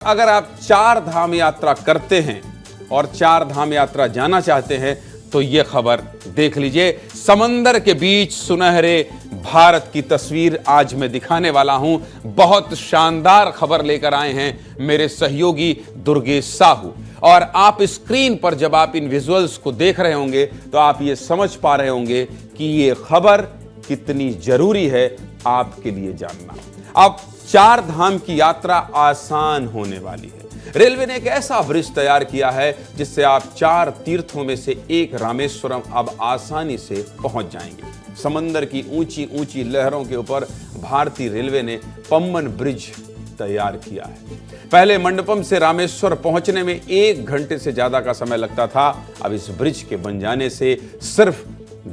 अगर आप चार धाम यात्रा करते हैं और चार धाम यात्रा जाना चाहते हैं तो यह खबर देख लीजिए। समंदर के बीच सुनहरे भारत की तस्वीर आज मैं दिखाने वाला हूं। बहुत शानदार खबर लेकर आए हैं मेरे सहयोगी दुर्गेश साहू। और आप स्क्रीन पर जब आप इन विजुअल्स को देख रहे होंगे तो आप ये समझ पा रहे होंगे कि ये खबर कितनी जरूरी है आपके लिए जानना। अब चार धाम की यात्रा आसान होने वाली है। रेलवे ने एक ऐसा ब्रिज तैयार किया है जिससे आप चार तीर्थों में से एक रामेश्वरम अब आसानी से पहुंच जाएंगे। समंदर की ऊंची ऊंची लहरों के ऊपर भारतीय रेलवे ने पम्बन ब्रिज तैयार किया है। पहले मंडपम से रामेश्वर पहुंचने में 1 घंटे से ज्यादा का समय लगता था। अब इस ब्रिज के बन जाने से सिर्फ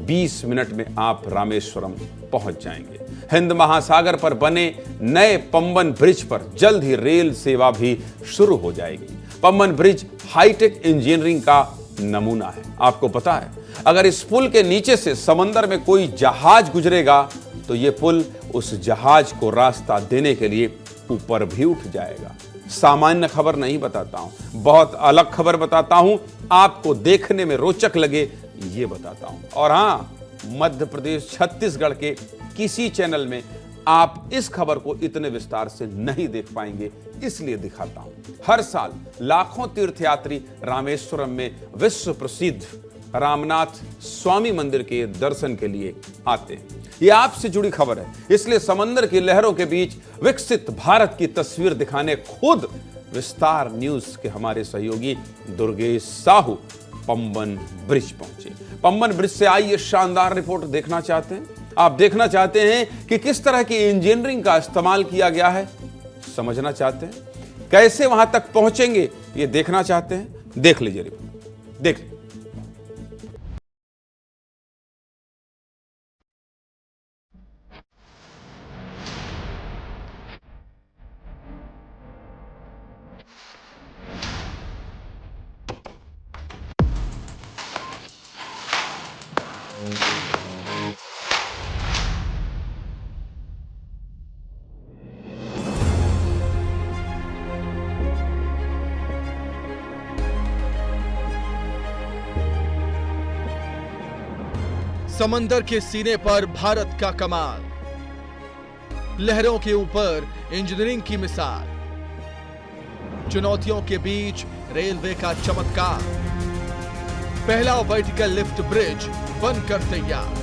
20 मिनट में आप रामेश्वरम पहुंच जाएंगे। हिंद महासागर पर बने नए पम्बन ब्रिज पर जल्द ही रेल सेवा भी शुरू हो जाएगी। पम्बन ब्रिज हाईटेक इंजीनियरिंग का नमूना है। आपको पता है, अगर इस पुल के नीचे से समंदर में कोई जहाज गुजरेगा तो यह पुल उस जहाज को रास्ता देने के लिए ऊपर भी उठ जाएगा। सामान्य खबर नहीं बताता हूं, बहुत अलग खबर बताता हूं। आपको देखने में रोचक लगे ये बताता हूं। और हां, मध्य प्रदेश छत्तीसगढ़ के किसी चैनल में आप इस खबर को इतने विस्तार से नहीं देख पाएंगे, इसलिए दिखाता हूं। हर साल लाखों तीर्थयात्री रामेश्वरम में विश्व प्रसिद्ध रामनाथ स्वामी मंदिर के दर्शन के लिए आते हैं। यह आपसे जुड़ी खबर है, इसलिए समंदर की लहरों के बीच विकसित भारत की तस्वीर दिखाने खुद विस्तार न्यूज के हमारे सहयोगी दुर्गेश साहू पम्बन ब्रिज पहुंचे। पम्बन ब्रिज से आई ये शानदार रिपोर्ट देखना चाहते हैं? आप देखना चाहते हैं कि किस तरह की इंजीनियरिंग का इस्तेमाल किया गया है? समझना चाहते हैं कैसे वहां तक पहुंचेंगे? ये देखना चाहते हैं? देख लीजिए रिपोर्ट, देख लीजिए। समंदर के सीने पर भारत का कमाल, लहरों के ऊपर इंजीनियरिंग की मिसाल, चुनौतियों के बीच रेलवे का चमत्कार, पहला वर्टिकल लिफ्ट ब्रिज बनकर तैयार।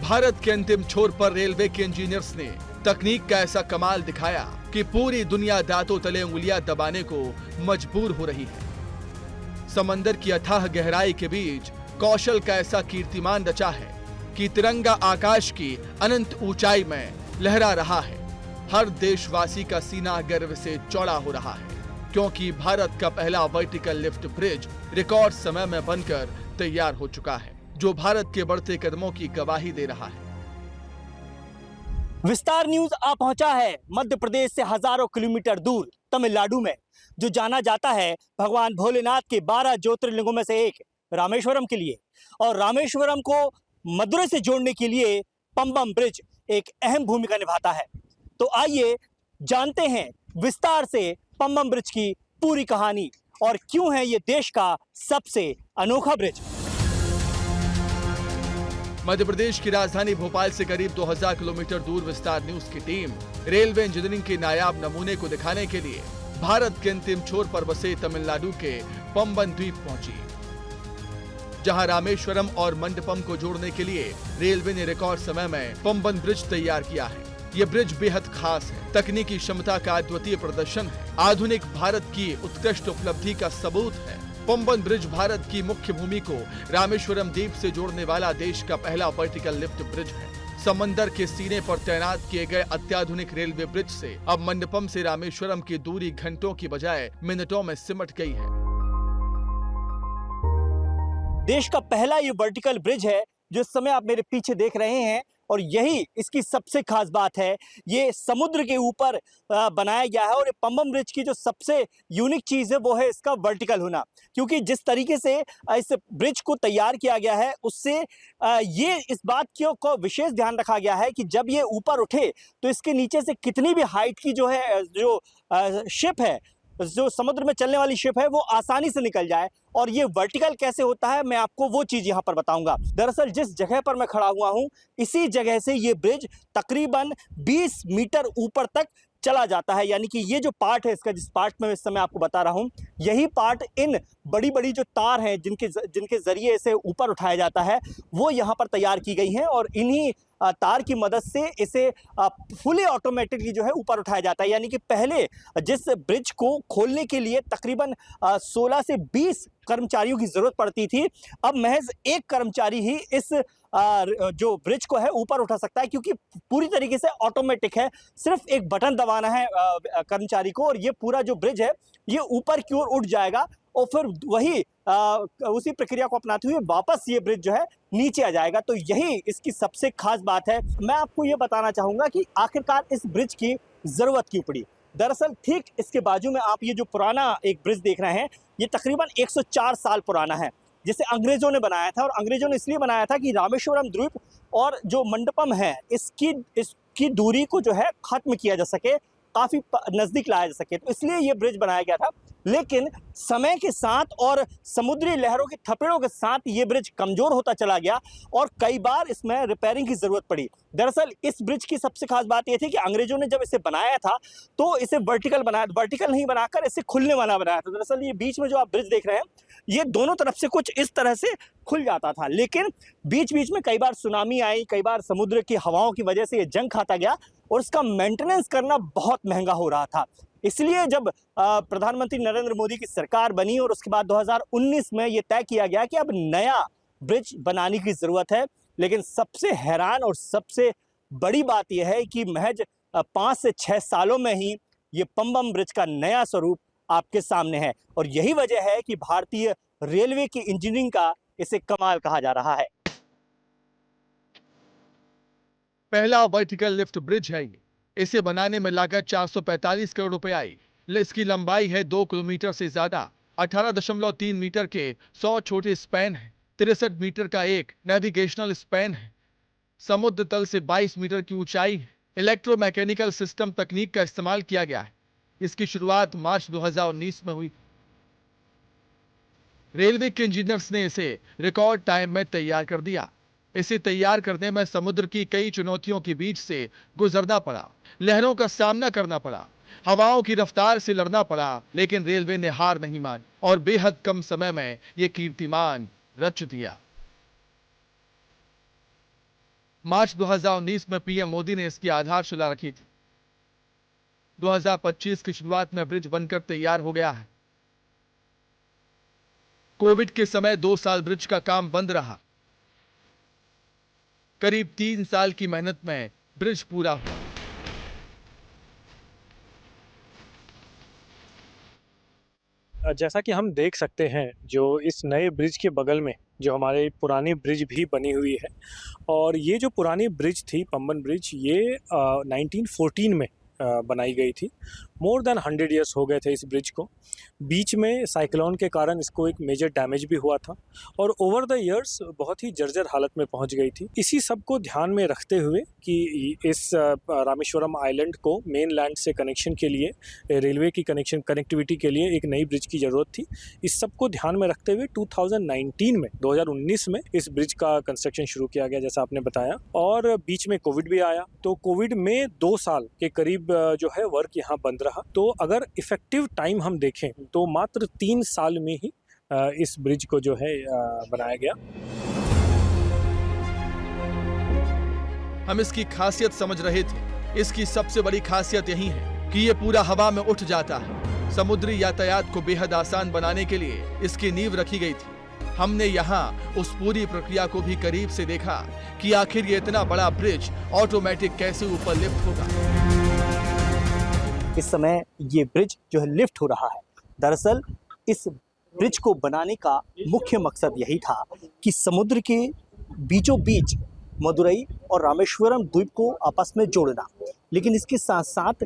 भारत के अंतिम छोर पर रेलवे के इंजीनियर्स ने तकनीक का ऐसा कमाल दिखाया कि पूरी दुनिया दांतों तले उंगलियां दबाने को मजबूर हो रही है। समंदर की अथाह गहराई के बीच कौशल का ऐसा कीर्तिमान रचा है कि तिरंगा आकाश की अनंत ऊंचाई में लहरा रहा है। हर देशवासी का सीना गर्व से चौड़ा हो रहा है, क्योंकि भारत का पहला वर्टिकल लिफ्ट ब्रिज रिकॉर्ड समय में बनकर तैयार हो चुका है, जो भारत के बढ़ते कदमों की गवाही दे रहा है। विस्तार न्यूज आ पहुंचा है मध्य प्रदेश से हजारों किलोमीटर दूर तमिलनाडु में, जो जाना जाता है भगवान भोलेनाथ के 12 ज्योतिर्लिंगों में से एक रामेश्वरम के लिए। और रामेश्वरम को मदुरै से जोड़ने के लिए पम्बन ब्रिज एक अहम भूमिका निभाता है। तो आइए जानते हैं विस्तार से पम्बन ब्रिज की पूरी कहानी और क्यों है ये देश का सबसे अनोखा ब्रिज। मध्य प्रदेश की राजधानी भोपाल से करीब 2000 किलोमीटर दूर विस्तार न्यूज की टीम रेलवे इंजीनियरिंग के नायाब नमूने को दिखाने के लिए भारत के अंतिम छोर पर बसे तमिलनाडु के पम्बन द्वीप पहुंची, जहां रामेश्वरम और मंडपम को जोड़ने के लिए रेलवे ने रिकॉर्ड समय में पम्बन ब्रिज तैयार किया है। ये ब्रिज बेहद खास है, तकनीकी क्षमता का अद्वितीय प्रदर्शन है, आधुनिक भारत की उत्कृष्ट उपलब्धि का सबूत है। पम्बन ब्रिज भारत की मुख्य भूमि को रामेश्वरम द्वीप से जोड़ने वाला देश का पहला वर्टिकल लिफ्ट ब्रिज है। समंदर के सीने पर तैनात किए गए अत्याधुनिक रेलवे ब्रिज से अब मंडपम से रामेश्वरम की दूरी घंटों की बजाय मिनटों में सिमट गई है। देश का पहला ये वर्टिकल ब्रिज है जो इस समय आप मेरे पीछे देख रहे हैं। और यही इसकी सबसे खास बात है। ये समुद्र के ऊपर बनाया गया है और ये पंबम ब्रिज की जो सबसे यूनिक चीज़ है वो है इसका वर्टिकल होना, क्योंकि जिस तरीके से इस ब्रिज को तैयार किया गया है उससे ये इस बात को विशेष ध्यान रखा गया है कि जब ये ऊपर उठे तो इसके नीचे से कितनी भी हाइट की जो है जो शिप है, जो समुद्र में चलने वाली शिप है, वो आसानी से निकल जाए। और ये वर्टिकल कैसे होता है मैं आपको वो चीज़ यहाँ पर बताऊंगा। दरअसल जिस जगह पर मैं खड़ा हुआ हूँ इसी जगह से ये ब्रिज तकरीबन 20 मीटर ऊपर तक चला जाता है, यानी कि ये जो पार्ट है इसका, जिस पार्ट में इस समय आपको बता रहा हूँ, यही पार्ट इन बड़ी बड़ी जो तार हैं जिनके ज़रिए इसे ऊपर उठाया जाता है वो यहाँ पर तैयार की गई हैं और इन्हीं तार की मदद से इसे फुली ऑटोमेटिकली जो है ऊपर उठाया जाता है। यानी कि पहले जिस ब्रिज को खोलने के लिए तकरीबन 16 से 20 कर्मचारियों की ज़रूरत पड़ती थी, अब महज एक कर्मचारी ही इस जो ब्रिज को है ऊपर उठा सकता है, क्योंकि पूरी तरीके से ऑटोमेटिक है। सिर्फ एक बटन दबाना है कर्मचारी को और ये पूरा जो ब्रिज है ये ऊपर की ओर उठ जाएगा और फिर वही उसी प्रक्रिया को अपनाते हुए वापस ये ब्रिज जो है नीचे आ जाएगा। तो यही इसकी सबसे खास बात है। मैं आपको ये बताना चाहूँगा कि आखिरकार इस ब्रिज की ज़रूरत क्यों पड़ी। दरअसल ठीक इसके बाजू में आप ये जो पुराना एक ब्रिज देख रहे हैं ये तकरीबन 104 साल पुराना है, जिसे अंग्रेज़ों ने बनाया था। और अंग्रेज़ों ने इसलिए बनाया था कि रामेश्वरम द्वीप और जो मंडपम है इसकी दूरी को जो है ख़त्म किया जा सके, काफ़ी नज़दीक लाया जा सके, तो इसलिए ये ब्रिज बनाया गया था। लेकिन समय के साथ और समुद्री लहरों की थपेड़ों के साथ ये ब्रिज कमज़ोर होता चला गया और कई बार इसमें रिपेयरिंग की ज़रूरत पड़ी। दरअसल इस ब्रिज की सबसे खास बात ये थी कि अंग्रेज़ों ने जब इसे बनाया था तो इसे वर्टिकल बनाया, वर्टिकल नहीं बनाकर इसे खुलने वाला बनाया था। दरअसल ये बीच में जो आप ब्रिज देख रहे हैं ये दोनों तरफ से कुछ इस तरह से खुल जाता था, लेकिन बीच बीच में कई बार सुनामी आई, कई बार समुद्र की हवाओं की वजह से ये जंग खाता गया और इसका मेंटेनेंस करना बहुत महंगा हो रहा था। इसलिए जब प्रधानमंत्री नरेंद्र मोदी की सरकार बनी और उसके बाद 2019 में ये तय किया गया कि अब नया ब्रिज बनाने की ज़रूरत है। लेकिन सबसे हैरान और सबसे बड़ी बात यह है कि महज 5 से 6 सालों में ही ये पंबम ब्रिज का नया स्वरूप आपके सामने है और यही वजह है कि भारतीय रेलवे की इंजीनियरिंग का इसे कमाल कहा जा रहा है। पहला वर्टिकल लिफ्ट ब्रिज है ये। इसे बनाने में लागत 445 करोड़ रुपए आई। इसकी लंबाई है 2 किलोमीटर से ज्यादा। 18.3 मीटर के 100 छोटे स्पैन है। 63 मीटर का एक नेविगेशनल स्पैन है। समुद्र तल से 22 मीटर की ऊंचाई है। इलेक्ट्रोमैकेनिकल सिस्टम तकनीक का इस्तेमाल किया गया है। इसकी शुरुआत मार्च 2019 में हुई। रेलवे के इंजीनियर्स ने इसे रिकॉर्ड टाइम में तैयार कर दिया। इसे तैयार करने में समुद्र की कई चुनौतियों के बीच से गुजरना पड़ा, लहरों का सामना करना पड़ा, हवाओं की रफ्तार से लड़ना पड़ा, लेकिन रेलवे ने हार नहीं मानी और बेहद कम समय में यह कीर्तिमान रच दिया। मार्च 2019 में पीएम मोदी ने इसकी आधारशिला रखी थी। 2025 की शुरुआत में ब्रिज बनकर तैयार हो गया है। कोविड के समय 2 साल ब्रिज का काम बंद रहा। करीब 3 साल की मेहनत में ब्रिज पूरा हुआ। जैसा कि हम देख सकते हैं जो इस नए ब्रिज के बगल में जो हमारे पुरानी ब्रिज भी बनी हुई है और ये जो पुरानी ब्रिज थी पंबन ब्रिज ये 1914 में बनाई गई थी। मोर देन 100 ईयर्स हो गए थे इस ब्रिज को। बीच में साइक्लोन के कारण इसको एक मेजर डैमेज भी हुआ था और ओवर द ईयर्स बहुत ही जर्जर हालत में पहुंच गई थी। इसी सब को ध्यान में रखते हुए कि इस रामेश्वरम आइलैंड को मेन लैंड से कनेक्शन के लिए, रेलवे की कनेक्टिविटी के लिए एक नई ब्रिज की ज़रूरत थी। इस सब को ध्यान में रखते हुए 2019 में इस ब्रिज का कंस्ट्रक्शन शुरू किया गया जैसा आपने बताया, और बीच में कोविड भी आया तो कोविड में 2 साल के करीब जो है वर्क यहाँ बंद रहा। तो अगर इफेक्टिव टाइम हम देखें तो मात्र 3 साल में ही इस ब्रिज को जो है बनाया गया। हम इसकी खासियत समझ रहे थे। इसकी सबसे बड़ी खासियत यही है कि ये पूरा हवा में उठ जाता है। समुद्री यातायात को बेहद आसान बनाने के लिए इसकी नींव रखी गई थी। हमने यहाँ उस पूरी प्रक्रिया को भी करीब से देखा कि आखिर ये इतना बड़ा ब्रिज ऑटोमेटिक कैसे ऊपर लिफ्ट होगा। इस समय ये ब्रिज जो है लिफ्ट हो रहा है। दरअसल इस ब्रिज को बनाने का मुख्य मकसद यही था कि समुद्र के बीचों बीच मदुरई और रामेश्वरम द्वीप को आपस में जोड़ना, लेकिन इसके साथ साथ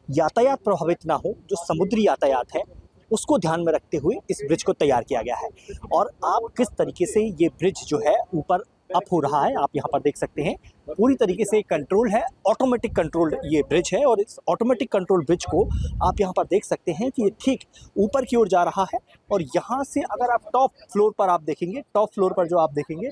यातायात प्रभावित ना हो, जो समुद्री यातायात है उसको ध्यान में रखते हुए इस ब्रिज को तैयार किया गया है। और आप किस तरीके से ये ब्रिज जो है ऊपर अप हो रहा है, आप यहाँ पर देख सकते हैं, पूरी तरीके से कंट्रोल है, ऑटोमेटिक कंट्रोल ये ब्रिज है। और इस ऑटोमेटिक कंट्रोल ब्रिज को आप यहाँ पर देख सकते हैं कि ये ठीक ऊपर की ओर जा रहा है। और यहाँ से अगर आप टॉप फ्लोर पर आप देखेंगे, टॉप फ्लोर पर जो आप देखेंगे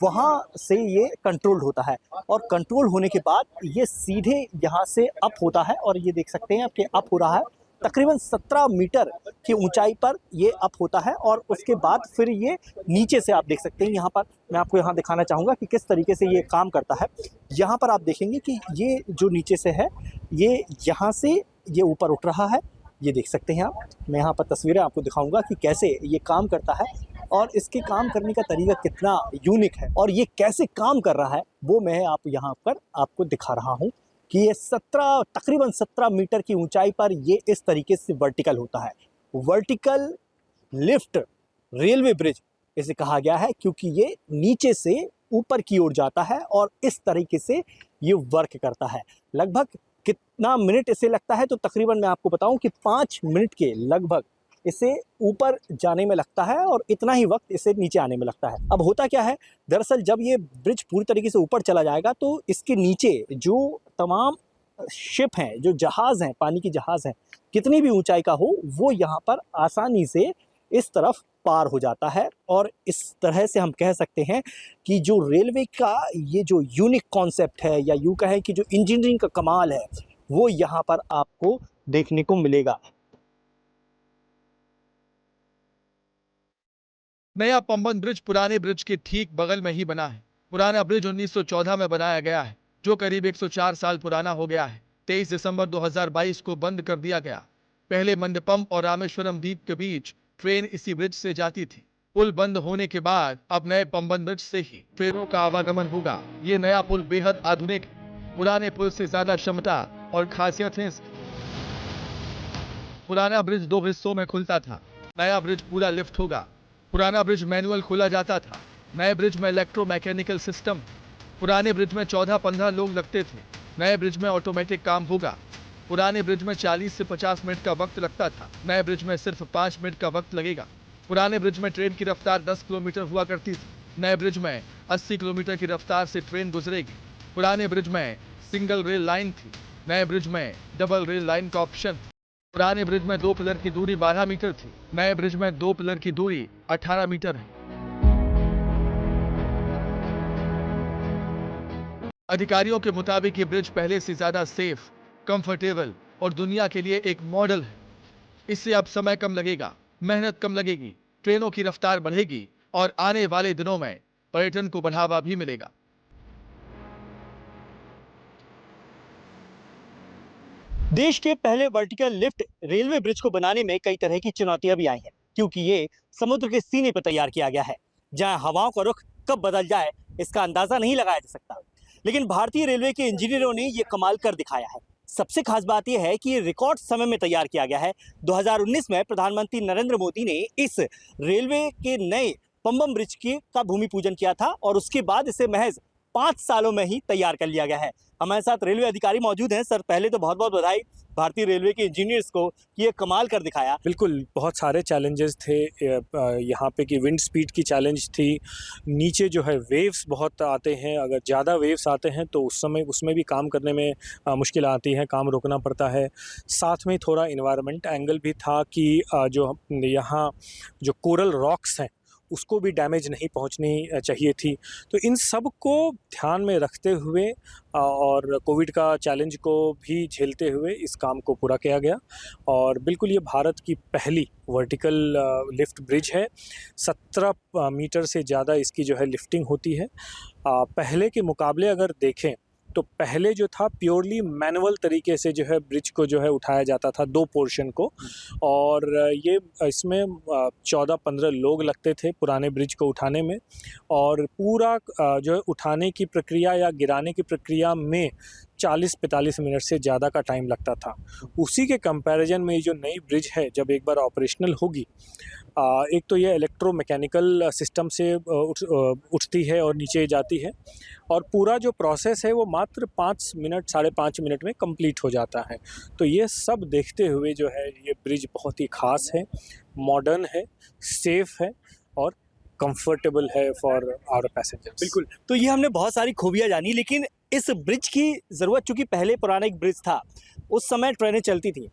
वहाँ से ये कंट्रोल होता है, और कंट्रोल होने के बाद ये सीधे यहाँ से अप होता है। और ये देख सकते हैं कि अप हो रहा है, तकरीबन 17 मीटर की ऊंचाई पर ये अप होता है। और उसके बाद फिर ये नीचे से आप देख सकते हैं, यहाँ पर मैं आपको यहाँ दिखाना चाहूँगा कि किस तरीके से ये काम करता है। यहाँ पर आप देखेंगे कि ये जो नीचे से है, ये यहाँ से ये ऊपर उठ रहा है, ये देख सकते हैं आप। मैं यहाँ पर तस्वीरें आपको दिखाऊंगा कि कैसे ये काम करता है और इसके काम करने का तरीका कितना यूनिक है और ये कैसे काम कर रहा है, वो मैं आप यहाँ पर आपको दिखा रहा हूँ कि ये तकरीबन 17 मीटर की ऊंचाई पर ये इस तरीके से वर्टिकल होता है। वर्टिकल लिफ्ट रेलवे ब्रिज इसे कहा गया है, क्योंकि ये नीचे से ऊपर की ओर जाता है और इस तरीके से ये वर्क करता है। लगभग कितना मिनट इसे लगता है, तो तकरीबन मैं आपको बताऊं कि 5 मिनट के लगभग इसे ऊपर जाने में लगता है और इतना ही वक्त इसे नीचे आने में लगता है। अब होता क्या है, दरअसल जब ये ब्रिज पूरी तरीके से ऊपर चला जाएगा तो इसके नीचे जो तमाम शिप हैं, जो जहाज़ हैं, पानी की जहाज़ हैं, कितनी भी ऊंचाई का हो, वो यहाँ पर आसानी से इस तरफ पार हो जाता है। और इस तरह से हम कह सकते हैं कि जो रेलवे का ये जो यूनिक कॉन्सेप्ट है, या यूँ कहें कि जो इंजीनियरिंग का कमाल है, वो यहाँ पर आपको देखने को मिलेगा। नया पंबन ब्रिज पुराने ब्रिज के ठीक बगल में ही बना है। पुराना ब्रिज 1914 में बनाया गया है, जो करीब 104 साल पुराना हो गया है। 23 दिसंबर 2022 को बंद कर दिया गया। पहले मंडपम और रामेश्वरम द्वीप के बीच ट्रेन इसी ब्रिज से जाती थी। पुल बंद होने के बाद अब नए पंबन ब्रिज से ही ट्रेनों का आवागमन होगा। ये नया पुल बेहद आधुनिक है। पुराने पुल से ज्यादा क्षमता और खासियत है। पुराना ब्रिज 2 हिस्सों में खुलता था, नया ब्रिज पूरा लिफ्ट होगा। पुराना ब्रिज मैनुअल खोला जाता था, नए ब्रिज में इलेक्ट्रोमैकेनिकल सिस्टम। पुराने ब्रिज में 14-15 लोग लगते थे, नए ब्रिज में ऑटोमेटिक काम होगा। पुराने ब्रिज में 40 से 50 मिनट का वक्त लगता था, नए ब्रिज में सिर्फ 5 मिनट का वक्त लगेगा। पुराने ब्रिज में ट्रेन की रफ्तार 10 किलोमीटर हुआ करती थी, नए ब्रिज में 80 किलोमीटर की रफ्तार से ट्रेन गुजरेगी। पुराने ब्रिज में सिंगल रेल लाइन थी, नए ब्रिज में डबल रेल लाइन का ऑप्शन। पुराने ब्रिज में 2 पिलर की दूरी 12 मीटर थी, नए ब्रिज में 2 पिलर की दूरी 18 मीटर है। अधिकारियों के मुताबिक ये ब्रिज पहले से ज्यादा सेफ, कंफर्टेबल और दुनिया के लिए एक मॉडल है। इससे अब समय कम लगेगा, मेहनत कम लगेगी, ट्रेनों की रफ्तार बढ़ेगी और आने वाले दिनों में पर्यटन को बढ़ावा भी मिलेगा। देश के पहले वर्टिकल लिफ्ट रेलवे ब्रिज को बनाने में कई तरह की चुनौतियां भी आई हैं, क्योंकि ये समुद्र के सीने पर तैयार किया गया है, जहां हवाओं का रुख कब बदल जाए इसका अंदाजा नहीं लगाया जा सकता। लेकिन भारतीय रेलवे के इंजीनियरों ने ये कमाल कर दिखाया है। सबसे खास बात यह है कि ये रिकॉर्ड समय में तैयार किया गया है। 2019 में प्रधानमंत्री नरेंद्र मोदी ने इस रेलवे के नए पंबन ब्रिज का भूमि पूजन किया था और उसके बाद इसे महज 5 सालों में ही तैयार कर लिया गया है। हमारे साथ रेलवे अधिकारी मौजूद हैं। सर, पहले तो बहुत बहुत बधाई भारतीय रेलवे के इंजीनियर्स को कि ये कमाल कर दिखाया। बिल्कुल, बहुत सारे चैलेंजेस थे यहाँ पे कि विंड स्पीड की चैलेंज थी, नीचे जो है वेव्स बहुत आते हैं, अगर ज़्यादा वेव्स आते हैं तो उस समय उसमें भी काम करने में मुश्किल आती है, काम रोकना पड़ता है। साथ में थोड़ा इन्वायरमेंट एंगल भी था कि जो यहाँ जो कोरल रॉक्स हैं उसको भी डैमेज नहीं पहुंचनी चाहिए थी। तो इन सब को ध्यान में रखते हुए और कोविड का चैलेंज को भी झेलते हुए इस काम को पूरा किया गया। और बिल्कुल ये भारत की पहली वर्टिकल लिफ्ट ब्रिज है। 17 मीटर से ज़्यादा इसकी जो है लिफ्टिंग होती है। पहले के मुकाबले अगर देखें तो पहले जो था प्योरली मैनुअल तरीके से जो है ब्रिज को जो है उठाया जाता था 2 पोर्शन को, और ये इसमें 14-15 लोग लगते थे पुराने ब्रिज को उठाने में, और पूरा जो है उठाने की प्रक्रिया या गिराने की प्रक्रिया में 40-45 मिनट से ज़्यादा का टाइम लगता था। उसी के कंपैरिजन में ये जो नई ब्रिज है जब एक बार ऑपरेशनल होगी एक तो ये इलेक्ट्रोमैकेनिकल सिस्टम से उठती है और नीचे जाती है, और पूरा जो प्रोसेस है वो मात्र 5 मिनट 5.5 मिनट में कंप्लीट हो जाता है। तो ये सब देखते हुए जो है ये ब्रिज बहुत ही ख़ास है, मॉडर्न है, सेफ़ है और कंफर्टेबल है फॉर आवर पैसेंजर्स। बिल्कुल। तो ये हमने बहुत सारी खूबियाँ जानी, लेकिन इस ब्रिज की ज़रूरत, चूँकि पहले पुराना एक ब्रिज था, उस समय ट्रेनें चलती थी।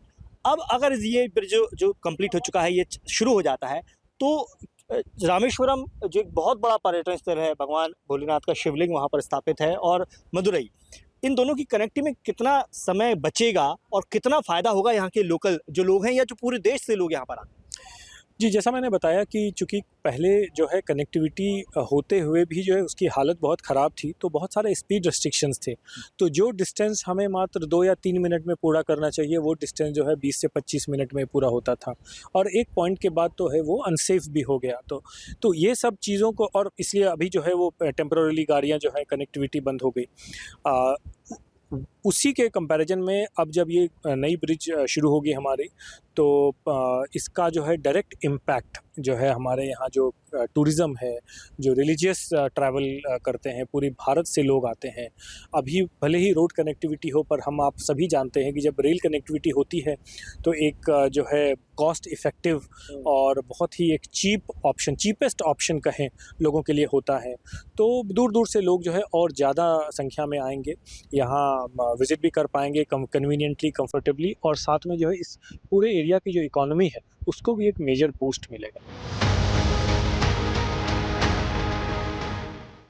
अब अगर ये ब्रिज जो कंप्लीट हो चुका है, ये शुरू हो जाता है, तो रामेश्वरम जो एक बहुत बड़ा पर्यटन स्थल है, भगवान भोलेनाथ का शिवलिंग वहाँ पर स्थापित है, और मदुरई, इन दोनों की कनेक्टिविटी में कितना समय बचेगा और कितना फ़ायदा होगा यहाँ के लोकल जो लोग हैं या जो पूरे देश से लोग यहाँ पर आते हैं? जी, जैसा मैंने बताया कि चूँकि पहले जो है कनेक्टिविटी होते हुए भी जो है उसकी हालत बहुत ख़राब थी, तो बहुत सारे स्पीड रिस्ट्रिक्शंस थे। तो जो डिस्टेंस हमें मात्र 2 या 3 मिनट में पूरा करना चाहिए, वो डिस्टेंस जो है 20 से 25 मिनट में पूरा होता था, और एक पॉइंट के बाद तो है वो अनसेफ भी हो गया। तो ये सब चीज़ों को, और इसलिए अभी जो है वो टेम्परेरी गाड़ियाँ जो है कनेक्टिविटी बंद हो गई। उसी के कंपैरिजन में अब जब ये नई ब्रिज शुरू होगी हमारी, तो इसका जो है डायरेक्ट इम्पैक्ट जो है हमारे यहाँ जो टूरिज़्म है, जो रिलीजियस ट्रैवल करते हैं, पूरी भारत से लोग आते हैं। अभी भले ही रोड कनेक्टिविटी हो, पर हम आप सभी जानते हैं कि जब रेल कनेक्टिविटी होती है तो एक जो है कॉस्ट इफ़ेक्टिव और बहुत ही एक चीपेस्ट ऑप्शन कहें लोगों के लिए होता है। तो दूर दूर से लोग जो है और ज़्यादा संख्या में आएंगे, यहाँ विज़िट भी कर पाएंगे कन्वीनियंटली, कंफर्टेबली, और साथ में जो है इस पूरे एरिया की जो इकोनॉमी है उसको भी एक मेजर बूस्ट मिलेगा।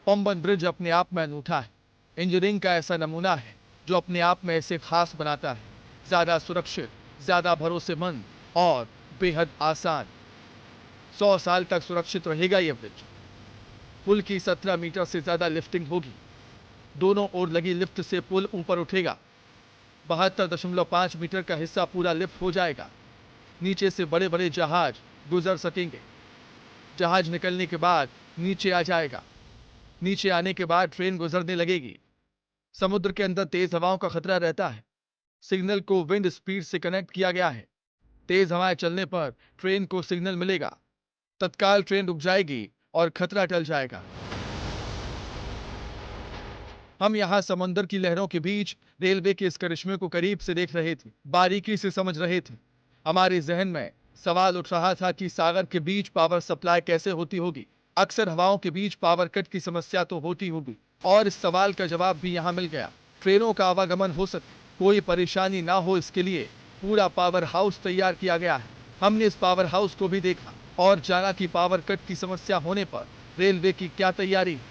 पंबन ब्रिज अपने आप में अनूठा है। इंजीनियरिंग का ऐसा नमूना है जो अपने आप में इसे खास बनाता है। ज्यादा सुरक्षित, ज्यादा भरोसेमंद और बेहद आसान। 100 साल तक सुरक्षित रहेगा यह ब्रिज। पुल की 17 मीटर से ज्यादा लिफ्टिंग होगी। दोनों ओर लगी लिफ्ट से पुल ऊपर उठेगा। 72.5 मीटर का हिस्सा पूरा लिफ्ट हो जाएगा। नीचे से बड़े बड़े जहाज गुजर सकेंगे। जहाज निकलने के बाद नीचे आ जाएगा। नीचे आने के बाद ट्रेन गुजरने लगेगी। समुद्र के अंदर तेज हवाओं का खतरा रहता है। सिग्नल को विंड स्पीड से कनेक्ट किया गया है। तेज हवाएं चलने पर ट्रेन को सिग्नल मिलेगा। तत्काल ट्रेन रुक जाएगी और खतरा टल जाएगा। हम यहाँ समंदर की लहरों के बीच रेलवे के इस करिश्मे को करीब से देख रहे थे, बारीकी से समझ रहे थे। हमारे जहन में सवाल उठ रहा था कि सागर के बीच पावर सप्लाई कैसे होती होगी। अक्सर हवाओं के बीच पावर कट की समस्या तो होती होगी, और इस सवाल का जवाब भी यहाँ मिल गया। ट्रेनों का आवागमन हो सके, कोई परेशानी ना हो, इसके लिए पूरा पावर हाउस तैयार किया गया है। हमने इस पावर हाउस को भी देखा और जाना कि पावर कट की समस्या होने पर रेलवे की क्या तैयारी है।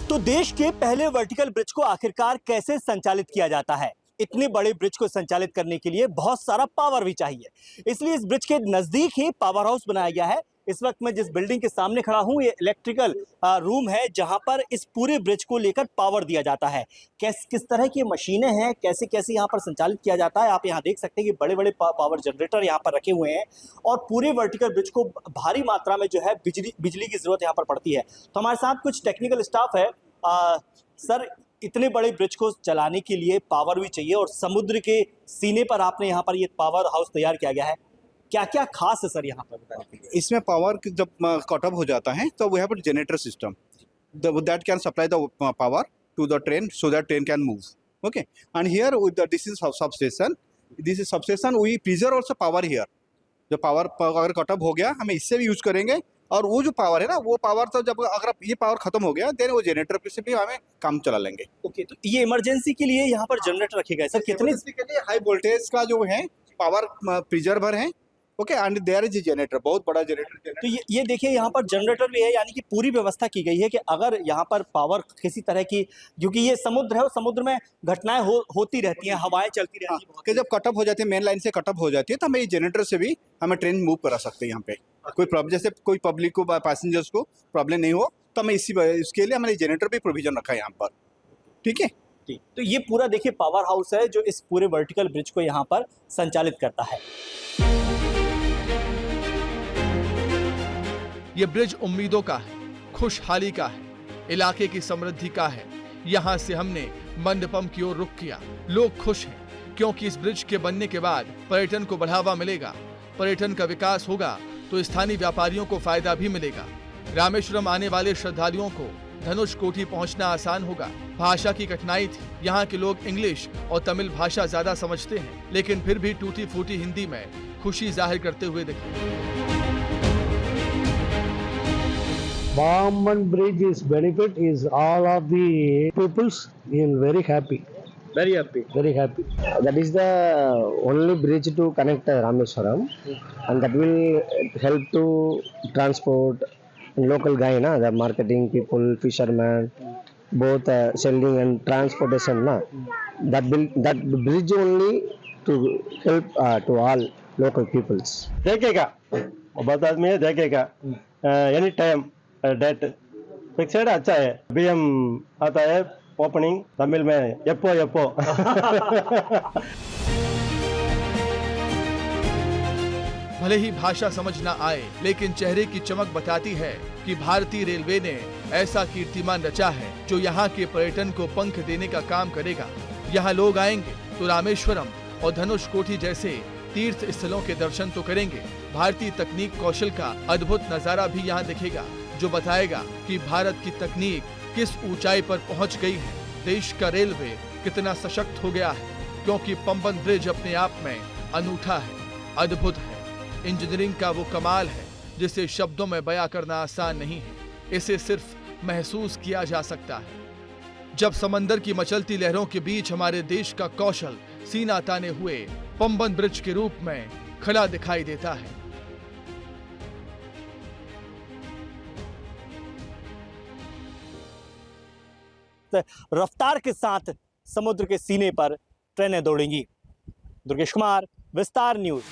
तो देश के पहले वर्टिकल ब्रिज को आखिरकार कैसे संचालित किया जाता है? इतने बड़े ब्रिज को संचालित करने के लिए बहुत सारा पावर भी चाहिए, इसलिए इस ब्रिज के नजदीक ही पावर हाउस बनाया गया है। इस वक्त मैं जिस बिल्डिंग के सामने खड़ा हूं, ये इलेक्ट्रिकल रूम है, जहां पर इस पूरे ब्रिज को लेकर पावर दिया जाता है। किस तरह की मशीनें हैं, कैसे कैसे यहाँ पर संचालित किया जाता है, आप यहाँ देख सकते हैं कि बड़े बड़े पावर जनरेटर यहाँ पर रखे हुए हैं, और पूरे वर्टिकल ब्रिज को भारी मात्रा में जो है बिजली की जरूरत यहाँ पर पड़ती है। तो हमारे साथ कुछ टेक्निकल स्टाफ है। सर, इतने बड़े ब्रिज को चलाने के लिए पावर भी चाहिए, और समुद्र के सीने पर आपने यहाँ पर ये पावर हाउस तैयार किया गया है। क्या क्या खास है सर यहाँ पर बताने के लिए? इसमें पावर जब कट ऑफ हो जाता है तो we have a generator system that can supply the power to the train so that train can move. Okay, and here with this is substation we preserve also power here. जो power अगर cut off हो गया हमें इससे भी use करेंगे, और वो जो पावर है ना, वो पावर तो जब अगर ये पावर खत्म हो गया देन वो जनरेटर पे से भी हमें काम चला लेंगे। ओके, तो ये इमरजेंसी के लिए यहाँ पर जनरेटर रखे गए सर? कितने के लिए हाई वोल्टेज का जो है पावर प्रिजर्वर है। Okay, and there is generator, बहुत बड़ा जनरेटर। तो ये देखिए यहाँ पर जनरेटर भी है, यानी कि पूरी व्यवस्था की गई है कि अगर यहाँ पर पावर किसी तरह की, क्योंकि ये समुद्र है और समुद्र में घटनाएं होती रहती हैं, हवाएं चलती रहती हैं, कि जब कटअप हो जाती है, मेन लाइन से कटअप हो जाती है, तो हमें ये जनरेटर से भी हमें ट्रेन मूव करा सकते हैं। यहाँ पे कोई प्रॉब्लम, जैसे कोई पब्लिक को, पैसेंजर्स को प्रॉब्लम नहीं हो, तो हमें इसके लिए हमारे जनरेटर भी प्रोविजन रखा है यहाँ पर। ठीक है, तो ये पूरा देखिए पावर हाउस है जो इस पूरे वर्टिकल ब्रिज को यहाँ पर संचालित करता है। ये ब्रिज उम्मीदों का है, खुशहाली का है, इलाके की समृद्धि का है। यहाँ से हमने मंडपम की ओर रुख किया। लोग खुश हैं क्योंकि इस ब्रिज के बनने के बाद पर्यटन को बढ़ावा मिलेगा। पर्यटन का विकास होगा तो स्थानीय व्यापारियों को फायदा भी मिलेगा। रामेश्वरम आने वाले श्रद्धालुओं को धनुषकोटी पहुंचना आसान होगा। भाषा की कठिनाई थी। यहाँ के लोग इंग्लिश और तमिल भाषा ज्यादा समझते हैं, लेकिन फिर भी टूटी फूटी हिंदी में खुशी जाहिर करते हुए दिखे। Bamban Bridge is benefit is all of the peoples in very happy. Very happy. Very happy. That is the only bridge to connect Rameswaram, and that will help to transport local guy, na, the marketing people, fishermen, both selling and transportation, na. That bridge only to help to all local peoples. देखेगा बहुत आदमी है देखेगा any time date fixed अच्छा है BM आता है opening Tamil में एप्पो एप्पो भले ही भाषा समझ न आए, लेकिन चेहरे की चमक बताती है कि भारतीय रेलवे ने ऐसा कीर्तिमान रचा है जो यहाँ के पर्यटन को पंख देने का काम करेगा। यहाँ लोग आएंगे तो रामेश्वरम और धनुषकोटी जैसे तीर्थ स्थलों के दर्शन तो करेंगे। भारतीय तकनीक कौशल का अद्भुत नजारा भी यहाँ दिखेगा, जो बताएगा कि भारत की तकनीक किस ऊंचाई पर पहुंच गई है। देश का रेलवे कितना सशक्त हो गया है, क्योंकि पंबन ब्रिज अपने आप में अनूठा है, अद्भुत है। इंजीनियरिंग का वो कमाल है जिसे शब्दों में बयां करना आसान नहीं है। इसे सिर्फ महसूस किया जा सकता है जब समंदर की मचलती लहरों के बीच हमारे देश का कौशल सीना ताने हुए पंबन ब्रिज के रूप में खड़ा दिखाई देता है। रफ्तार के साथ समुद्र के सीने पर ट्रेनें दौड़ेंगी। दुर्गेश कुमार, विस्तार न्यूज।